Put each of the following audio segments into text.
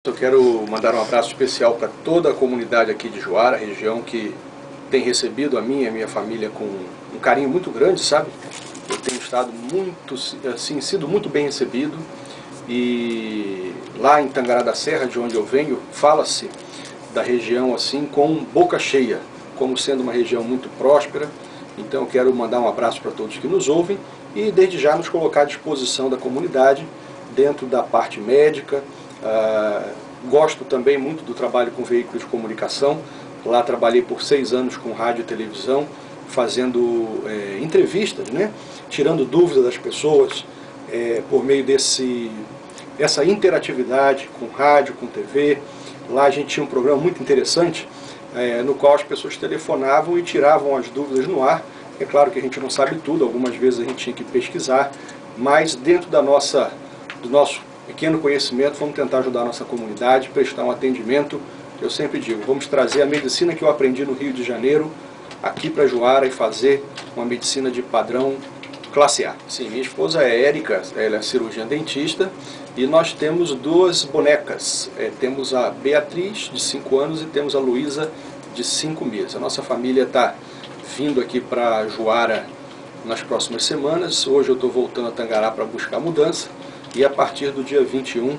Eu quero mandar um abraço especial para toda a comunidade aqui de Juara, região que tem recebido a mim e a minha família com um carinho muito grande, sabe? Eu tenho estado muito, assim, sido muito bem recebido, e lá em Tangará da Serra, de onde eu venho, fala-se da região assim com boca cheia, como sendo uma região muito próspera. Então eu quero mandar um abraço para todos que nos ouvem e desde já nos colocar à disposição da comunidade dentro da parte médica. Gosto também muito do trabalho com veículos de comunicação. Lá trabalhei por 6 anos com rádio e televisão, fazendo entrevistas, né? Tirando dúvidas das pessoas por meio dessa interatividade com rádio, com TV. Lá a gente tinha um programa muito interessante, no qual as pessoas telefonavam e tiravam as dúvidas no ar. É claro que a gente não sabe tudo, algumas vezes a gente tinha que pesquisar, mas dentro do nosso pequeno conhecimento, vamos tentar ajudar a nossa comunidade, prestar um atendimento. Eu sempre digo, vamos trazer a medicina que eu aprendi no Rio de Janeiro, aqui para Juara, e fazer uma medicina de padrão classe A. Sim, minha esposa é Érica, ela é cirurgiã dentista, e nós temos 2 bonecas. Temos a Beatriz, de 5 anos, e temos a Luísa, de 5 meses. A nossa família está vindo aqui para Juara nas próximas semanas. Hoje eu estou voltando a Tangará para buscar mudança, e a partir do dia 21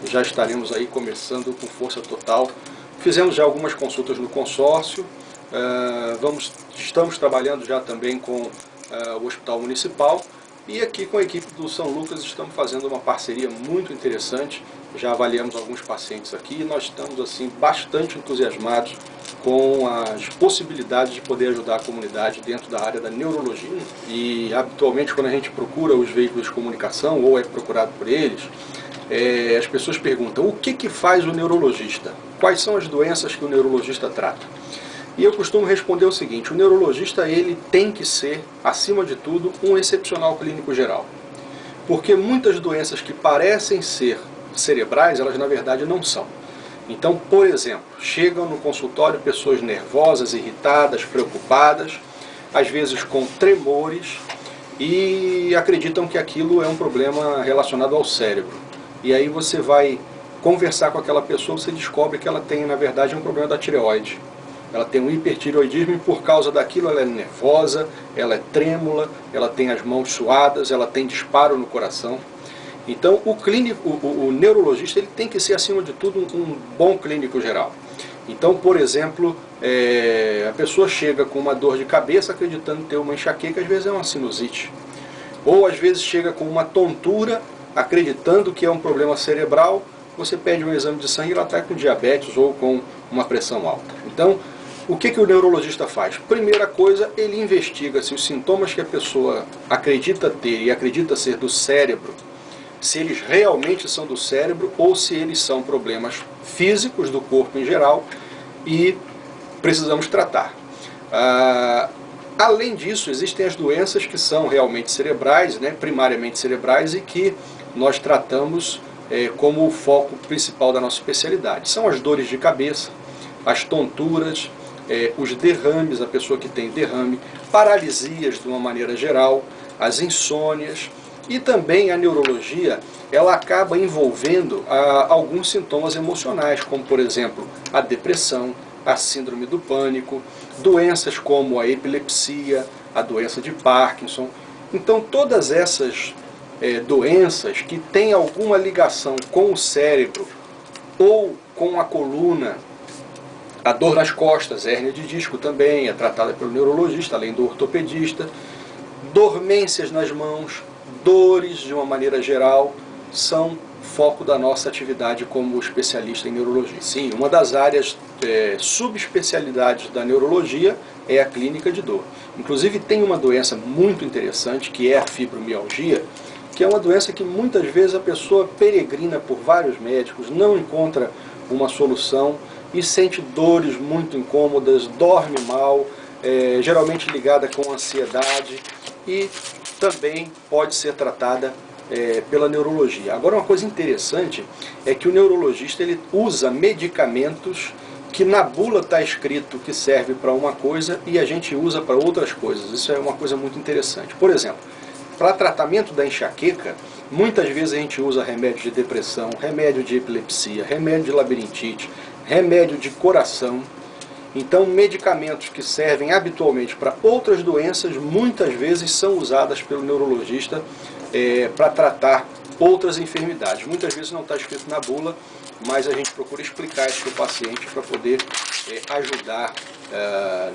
já estaremos aí começando com força total. Fizemos já algumas consultas no consórcio, estamos trabalhando já também com o Hospital Municipal, e aqui com a equipe do São Lucas estamos fazendo uma parceria muito interessante. Já avaliamos alguns pacientes aqui e nós estamos assim bastante entusiasmados com as possibilidades de poder ajudar a comunidade dentro da área da neurologia. E habitualmente quando a gente procura os veículos de comunicação ou é procurado por eles, as pessoas perguntam: o que faz o neurologista? Quais são as doenças que o neurologista trata? E eu costumo responder o seguinte: o neurologista ele tem que ser, acima de tudo, um excepcional clínico geral. Porque muitas doenças que parecem ser cerebrais, elas na verdade não são. Então, por exemplo, chegam no consultório pessoas nervosas, irritadas, preocupadas, às vezes com tremores, e acreditam que aquilo é um problema relacionado ao cérebro. E aí você vai conversar com aquela pessoa, você descobre que ela tem, na verdade, um problema da tireoide. Ela tem um hipertireoidismo e por causa daquilo ela é nervosa, ela é trêmula, ela tem as mãos suadas, ela tem disparo no coração. Então o neurologista ele tem que ser, acima de tudo, um bom clínico geral. Então, por exemplo, a pessoa chega com uma dor de cabeça acreditando ter uma enxaqueca, às vezes é uma sinusite. Ou às vezes chega com uma tontura acreditando que é um problema cerebral, você pede um exame de sangue e ela está com diabetes ou com uma pressão alta. Então, o que o neurologista faz? Primeira coisa, ele investiga se os sintomas que a pessoa acredita ter e acredita ser do cérebro, se eles realmente são do cérebro ou se eles são problemas físicos do corpo em geral e precisamos tratar. Além disso, existem as doenças que são realmente cerebrais, né, primariamente cerebrais, e que nós tratamos como o foco principal da nossa especialidade. São as dores de cabeça, as tonturas, os derrames, a pessoa que tem derrame, paralisias de uma maneira geral, as insônias. E também a neurologia, ela acaba envolvendo alguns sintomas emocionais, como por exemplo a depressão, a síndrome do pânico, doenças como a epilepsia, a doença de Parkinson. Então todas essas doenças que têm alguma ligação com o cérebro ou com a coluna, a dor nas costas, hérnia de disco também é tratada pelo neurologista, além do ortopedista, dormências nas mãos, dores de uma maneira geral, são foco da nossa atividade como especialista em neurologia. Sim, uma das áreas subespecialidades da neurologia é a clínica de dor. Inclusive tem uma doença muito interessante que é a fibromialgia, que é uma doença que muitas vezes a pessoa peregrina por vários médicos, não encontra uma solução e sente dores muito incômodas, dorme mal, geralmente ligada com ansiedade, e também pode ser tratada pela neurologia. Agora, uma coisa interessante é que o neurologista ele usa medicamentos que na bula está escrito que serve para uma coisa e a gente usa para outras coisas. Isso é uma coisa muito interessante. Por exemplo, para tratamento da enxaqueca, Muitas vezes a gente usa remédio de depressão, remédio de epilepsia, remédio de labirintite, remédio de coração. Então, medicamentos que servem habitualmente para outras doenças, muitas vezes são usadas pelo neurologista para tratar outras enfermidades. Muitas vezes não está escrito na bula, mas a gente procura explicar isso para o paciente para poder ajudar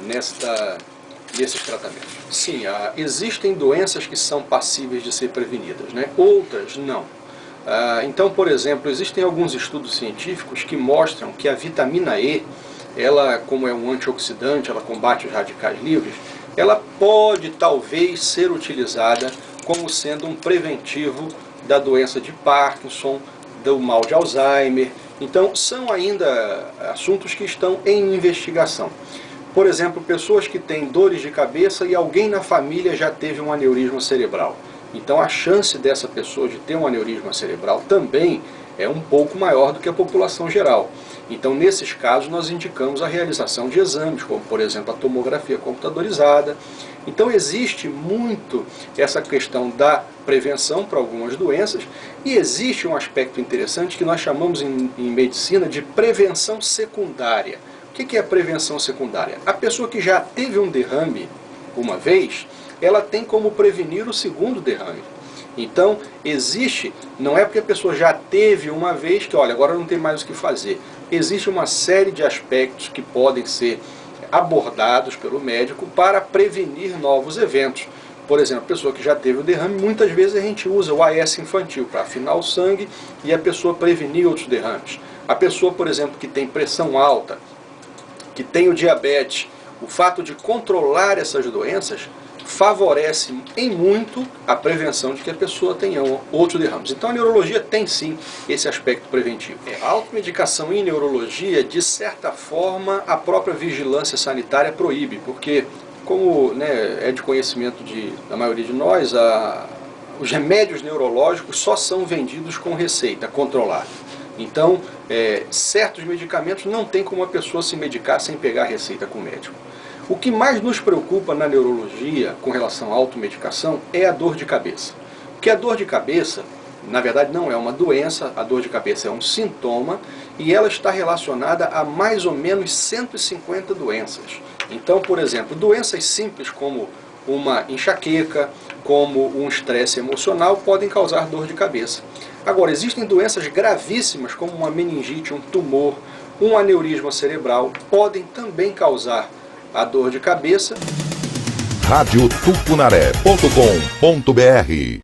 nesses tratamentos. Sim, existem doenças que são passíveis de ser prevenidas, né? Outras não. Então, por exemplo, existem alguns estudos científicos que mostram que a vitamina E, ela, como é um antioxidante, ela combate os radicais livres, ela pode talvez ser utilizada como sendo um preventivo da doença de Parkinson, do mal de Alzheimer. Então, são ainda assuntos que estão em investigação. Por exemplo, pessoas que têm dores de cabeça e alguém na família já teve um aneurisma cerebral. Então a chance dessa pessoa de ter um aneurisma cerebral também é um pouco maior do que a população geral. Então, nesses casos, nós indicamos a realização de exames, como, por exemplo, a tomografia computadorizada. Então, existe muito essa questão da prevenção para algumas doenças e existe um aspecto interessante que nós chamamos em medicina de prevenção secundária. O que é a prevenção secundária? A pessoa que já teve um derrame uma vez, ela tem como prevenir o segundo derrame. Então, não é porque a pessoa já teve uma vez que, olha, agora não tem mais o que fazer. Existe uma série de aspectos que podem ser abordados pelo médico para prevenir novos eventos. Por exemplo, a pessoa que já teve o derrame, muitas vezes a gente usa o AS infantil para afinar o sangue e a pessoa prevenir outros derrames. A pessoa, por exemplo, que tem pressão alta, que tem o diabetes, o fato de controlar essas doenças favorece em muito a prevenção de que a pessoa tenha outros derrames. Então a neurologia tem sim esse aspecto preventivo. A automedicação em neurologia, de certa forma, a própria vigilância sanitária proíbe, porque, como é de conhecimento da maioria de nós, os remédios neurológicos só são vendidos com receita controlada. Então, certos medicamentos não tem como a pessoa se medicar sem pegar a receita com o médico. O que mais nos preocupa na neurologia com relação à automedicação é a dor de cabeça. Porque a dor de cabeça, na verdade, não é uma doença, a dor de cabeça é um sintoma e ela está relacionada a mais ou menos 150 doenças. Então, por exemplo, doenças simples como uma enxaqueca, como um estresse emocional, podem causar dor de cabeça. Agora, existem doenças gravíssimas, como uma meningite, um tumor, um aneurisma cerebral, podem também causar a dor de cabeça. radiotucunaré.com.br